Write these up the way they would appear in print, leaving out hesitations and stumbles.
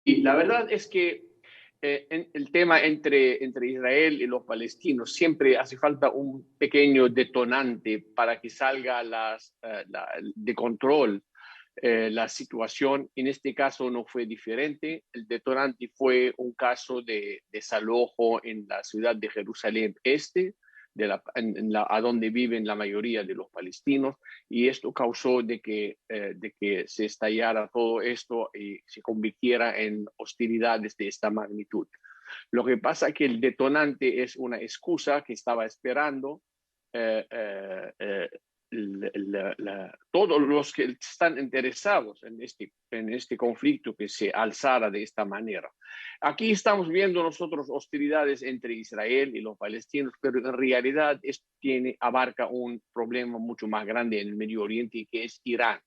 Y la verdad es que el tema entre Israel y los palestinos siempre hace falta un pequeño detonante para que salga de control la situación. En este caso no fue diferente. El detonante fue un caso de desalojo en la ciudad de Jerusalén Este, a donde viven la mayoría de los palestinos, y esto causó de que se estallara todo esto y se convirtiera en hostilidades de esta magnitud. Lo que pasa es que el detonante es una excusa que estaba esperando eh, eh, eh, todos los que están interesados en este conflicto que se alzara de esta manera. Aquí estamos viendo nosotros hostilidades entre Israel y los palestinos, pero en realidad esto abarca un problema mucho más grande en el Medio Oriente, que es Irán.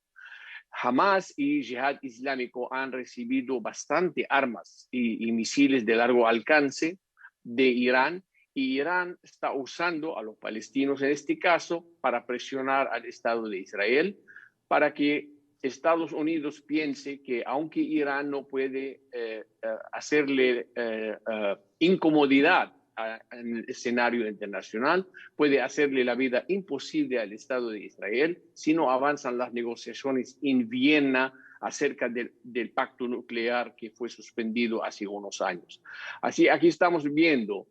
Hamas y Jihad Islámico han recibido bastante armas y misiles de largo alcance de Irán, y Irán está usando a los palestinos en este caso para presionar al Estado de Israel para que Estados Unidos piense que aunque Irán no puede hacerle incomodidad en el escenario internacional, puede hacerle la vida imposible al Estado de Israel si no avanzan las negociaciones en Viena acerca del pacto nuclear que fue suspendido hace unos años. Así, aquí estamos viendo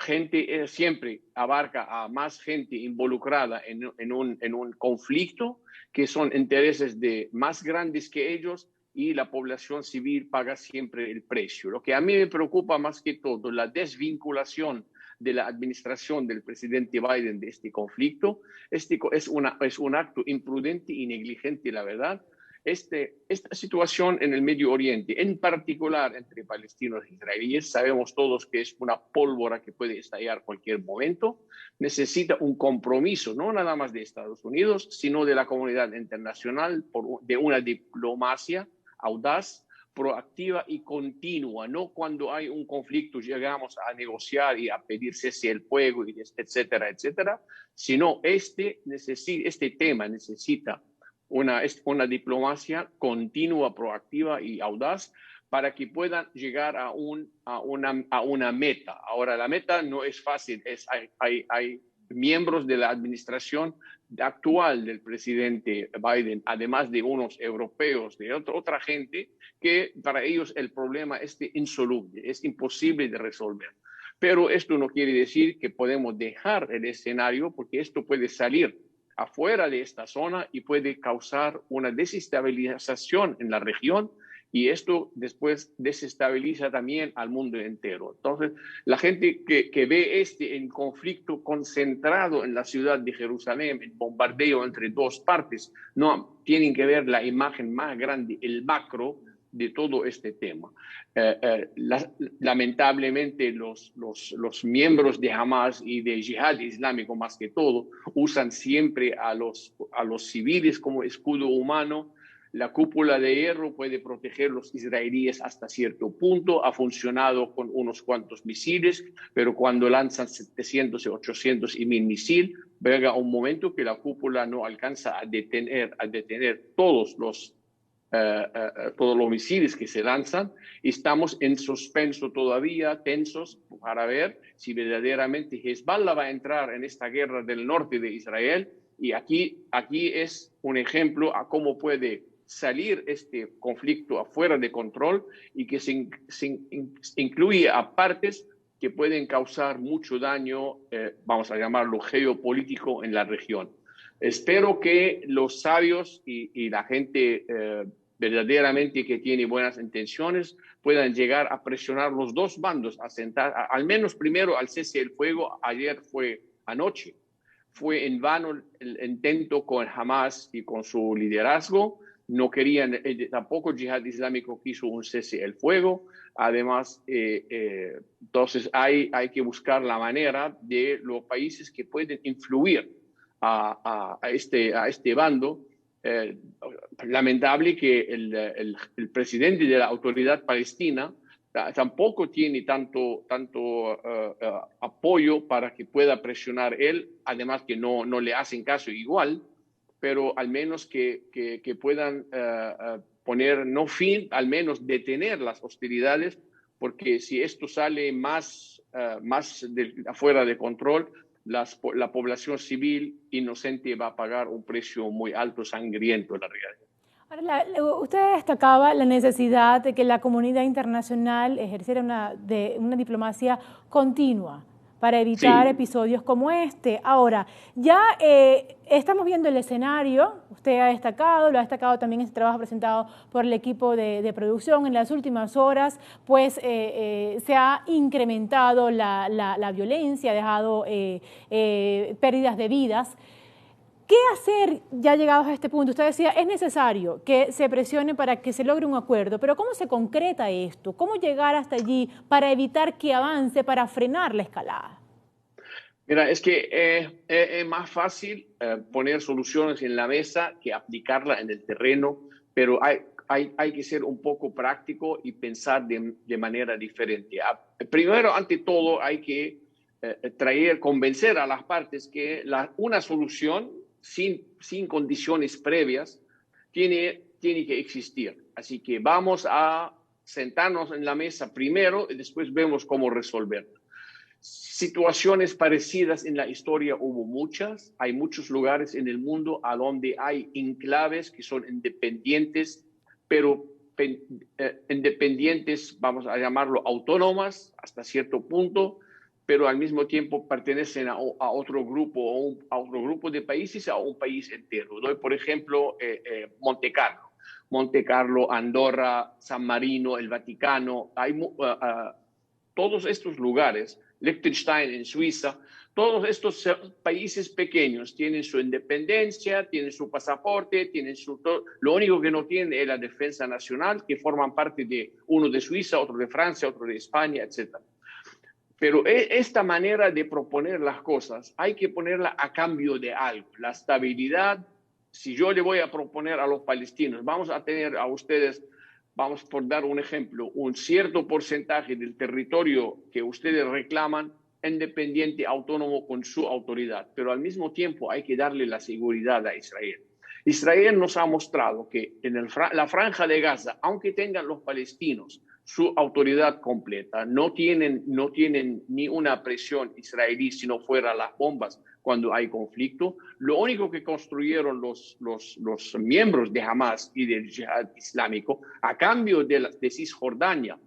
gente, siempre abarca a más gente involucrada en un conflicto que son intereses más grandes que ellos, y la población civil paga siempre el precio. Lo que a mí me preocupa más que todo, la desvinculación de la administración del presidente Biden de este conflicto. Es un acto imprudente y negligente, la verdad. Esta situación en el Medio Oriente, en particular entre palestinos e israelíes, sabemos todos que es una pólvora que puede estallar cualquier momento. Necesita un compromiso, no nada más de Estados Unidos, sino de la comunidad internacional, de una diplomacia audaz, proactiva y continua. No cuando hay un conflicto llegamos a negociar y a pedir cese el fuego, etcétera, etcétera, sino este tema necesita una diplomacia continua, proactiva y audaz para que puedan llegar a una meta. Ahora, la meta no es fácil. Hay miembros de la administración actual del presidente Biden, además de unos europeos, de otra gente, que para ellos el problema es insoluble, es imposible de resolver. Pero esto no quiere decir que podemos dejar el escenario, porque esto puede salir afuera de esta zona y puede causar una desestabilización en la región, y esto después desestabiliza también al mundo entero. Entonces, la gente que ve en conflicto concentrado en la ciudad de Jerusalén, el bombardeo entre dos partes, no tienen que ver la imagen más grande, el macro de todo este tema. Lamentablemente los miembros de Hamas y de Jihad Islámico, más que todo, usan siempre a los civiles como escudo humano. La cúpula de hierro puede proteger a los israelíes hasta cierto punto, ha funcionado con unos cuantos misiles, pero cuando lanzan 700, 800 y 1000 misiles, llega un momento que la cúpula no alcanza a detener todos los misiles que se lanzan. Estamos en suspenso todavía, tensos, para ver si verdaderamente Hezbollah va a entrar en esta guerra del norte de Israel. Y aquí es un ejemplo a cómo puede salir este conflicto afuera de control y que se incluye a partes que pueden causar mucho daño, vamos a llamarlo geopolítico, en la región. Espero que los sabios y la gente verdaderamente que tiene buenas intenciones puedan llegar a presionar los dos bandos, a sentar, al menos primero al cese del fuego. Anoche fue en vano el intento con Hamas y con su liderazgo. No querían, tampoco el Yihad Islámico quiso un cese del fuego. Además, entonces hay que buscar la manera de los países que pueden influir a este bando. Lamentable que el presidente de la autoridad palestina tampoco tiene tanto apoyo para que pueda presionar él, además que no le hacen caso igual, pero al menos que puedan poner no fin, al menos detener las hostilidades, porque si esto sale más afuera de control, la población civil inocente va a pagar un precio muy alto, sangriento en la realidad. Ahora, usted destacaba la necesidad de que la comunidad internacional ejerciera una diplomacia continua para evitar Sí, episodios como este. Ahora, ya estamos viendo el escenario, usted ha destacado, lo ha destacado también este trabajo presentado por el equipo de producción. En las últimas horas, pues se ha incrementado la violencia, ha dejado pérdidas de vidas. ¿Qué hacer ya llegados a este punto? Usted decía, es necesario que se presione para que se logre un acuerdo, pero ¿cómo se concreta esto? ¿Cómo llegar hasta allí para evitar que avance, para frenar la escalada? mira, es que es más fácil poner soluciones en la mesa que aplicarla en el terreno, pero hay que ser un poco práctico y pensar de manera diferente. Primero, ante todo, hay que convencer a las partes que una solución sin condiciones previas tiene que existir. Así que vamos a sentarnos en la mesa primero y después vemos cómo resolverlo. Situaciones parecidas en la historia hubo muchas. Hay muchos lugares en el mundo a donde hay enclaves que son independientes, pero independientes, vamos a llamarlo autónomas hasta cierto punto, pero al mismo tiempo pertenecen a otro grupo, a otro grupo de países, a un país entero. Doy, por ejemplo, Monte Carlo. Monte Carlo, Andorra, San Marino, el Vaticano. Todos estos lugares, Liechtenstein en Suiza, todos estos países pequeños tienen su independencia, tienen su pasaporte, lo único que no tienen es la defensa nacional, que forman parte de uno de Suiza, otro de Francia, otro de España, etc. Pero esta manera de proponer las cosas hay que ponerla a cambio de algo. La estabilidad, si yo le voy a proponer a los palestinos, vamos a tener a ustedes, vamos por dar un ejemplo, un cierto porcentaje del territorio que ustedes reclaman independiente, autónomo con su autoridad, pero al mismo tiempo hay que darle la seguridad a Israel. Israel nos ha mostrado que en la franja de Gaza, aunque tengan los palestinos su autoridad completa, no tienen ni una presión israelí si no fuera las bombas cuando hay conflicto. Lo único que construyeron los miembros de Hamas y del Yihad Islámico a cambio de Cisjordania,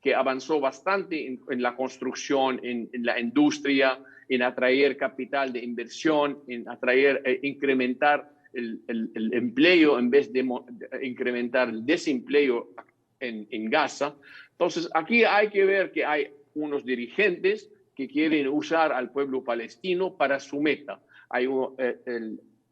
que avanzó bastante en la construcción, en la industria, en atraer capital de inversión, en incrementar el empleo en vez de incrementar el desempleo en Gaza. Entonces, aquí hay que ver que hay unos dirigentes que quieren usar al pueblo palestino para su meta. Hay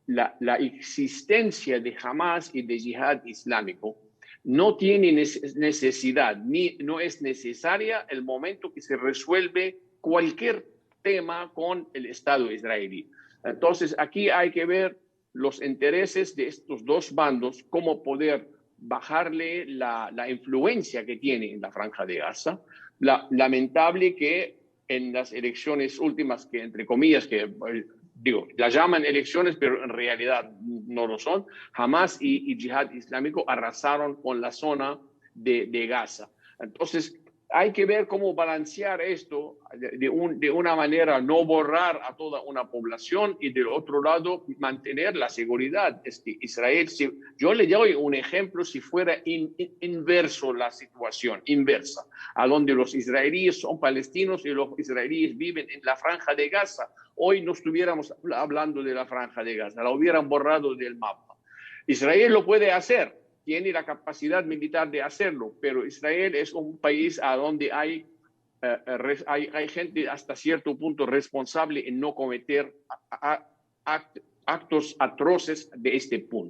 la existencia de Hamas y de Yihad Islámico no tiene necesidad, no es necesaria el momento que se resuelve cualquier tema con el Estado israelí. Entonces, aquí hay que ver los intereses de estos dos bandos, cómo poder bajarle la influencia que tiene en la Franja de Gaza. Lamentable que en las elecciones últimas, que entre comillas, que digo, las llaman elecciones, pero en realidad no lo son, Hamas y Yihad Islámico arrasaron con la zona de Gaza. Entonces, hay que ver cómo balancear esto de una manera, no borrar a toda una población y del otro lado mantener la seguridad. Es que Israel, yo le doy un ejemplo si fuera inverso la situación, inversa, a donde los israelíes son palestinos y los israelíes viven en la Franja de Gaza. Hoy no estuviéramos hablando de la Franja de Gaza, la hubieran borrado del mapa. Israel lo puede hacer, tiene la capacidad militar de hacerlo, pero Israel es un país a donde hay gente hasta cierto punto responsable en no cometer actos atroces de este punto.